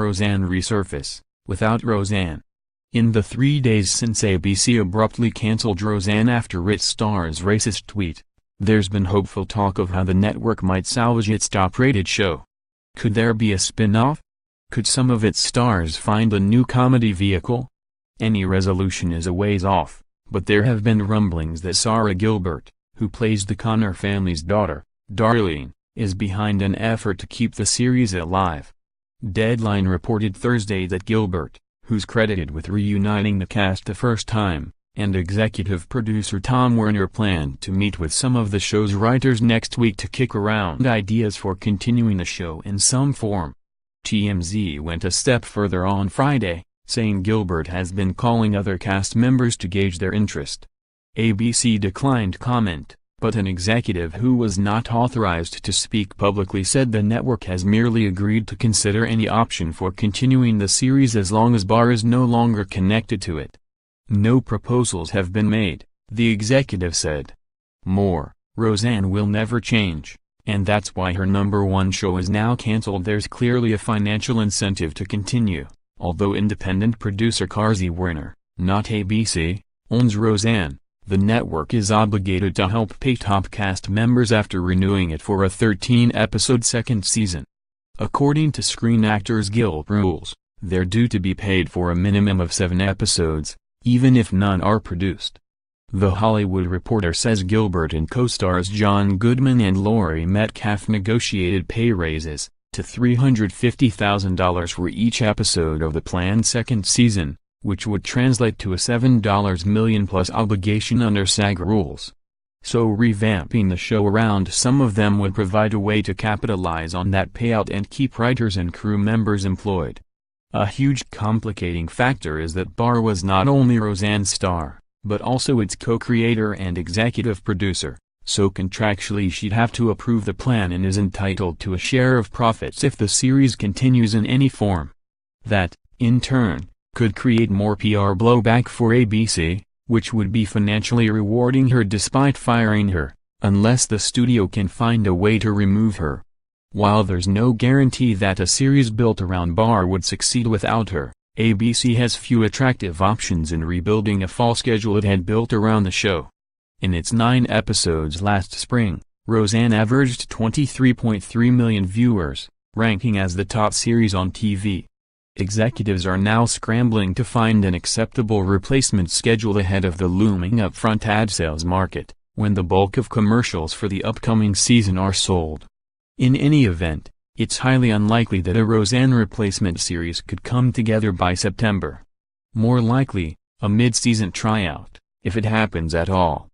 Roseanne resurface, without Roseanne. In the 3 days since ABC abruptly cancelled Roseanne after its star's racist tweet, there's been hopeful talk of how the network might salvage its top-rated show. Could there be a spin-off? Could some of its stars find a new comedy vehicle? Any resolution is a ways off, but there have been rumblings that Sara Gilbert, who plays the Connor family's daughter, Darlene, is behind an effort to keep the series alive. Deadline reported Thursday that Gilbert, who's credited with reuniting the cast the first time, and executive producer Tom Werner planned to meet with some of the show's writers next week to kick around ideas for continuing the show in some form. TMZ went a step further on Friday, saying Gilbert has been calling other cast members to gauge their interest. ABC declined comment, but an executive who was not authorized to speak publicly said the network has merely agreed to consider any option for continuing the series as long as Barr is no longer connected to it. No proposals have been made, the executive said. More, Roseanne will never change, and that's why her #1 show is now cancelled. There's clearly a financial incentive to continue, although independent producer Tom Werner, not ABC, owns Roseanne. The network is obligated to help pay top cast members after renewing it for a 13-episode second season. According to Screen Actors Guild rules, they're due to be paid for a minimum of 7 episodes, even if none are produced. The Hollywood Reporter says Gilbert and co-stars John Goodman and Laurie Metcalf negotiated pay raises to $350,000 for each episode of the planned second season, which would translate to a $7 million plus obligation under SAG rules. So revamping the show around some of them would provide a way to capitalize on that payout and keep writers and crew members employed. A huge complicating factor is that Barr was not only Roseanne's star, but also its co-creator and executive producer, so contractually she'd have to approve the plan and is entitled to a share of profits if the series continues in any form. That, in turn, could create more PR blowback for ABC, which would be financially rewarding her despite firing her, unless the studio can find a way to remove her. While there's no guarantee that a series built around Barr would succeed without her, ABC has few attractive options in rebuilding a fall schedule it had built around the show. In its 9 episodes last spring, Roseanne averaged 23.3 million viewers, ranking as the top series on TV. Executives are now scrambling to find an acceptable replacement schedule ahead of the looming upfront ad sales market, when the bulk of commercials for the upcoming season are sold. In any event, it's highly unlikely that a Roseanne replacement series could come together by September. More likely, a mid-season tryout, if it happens at all.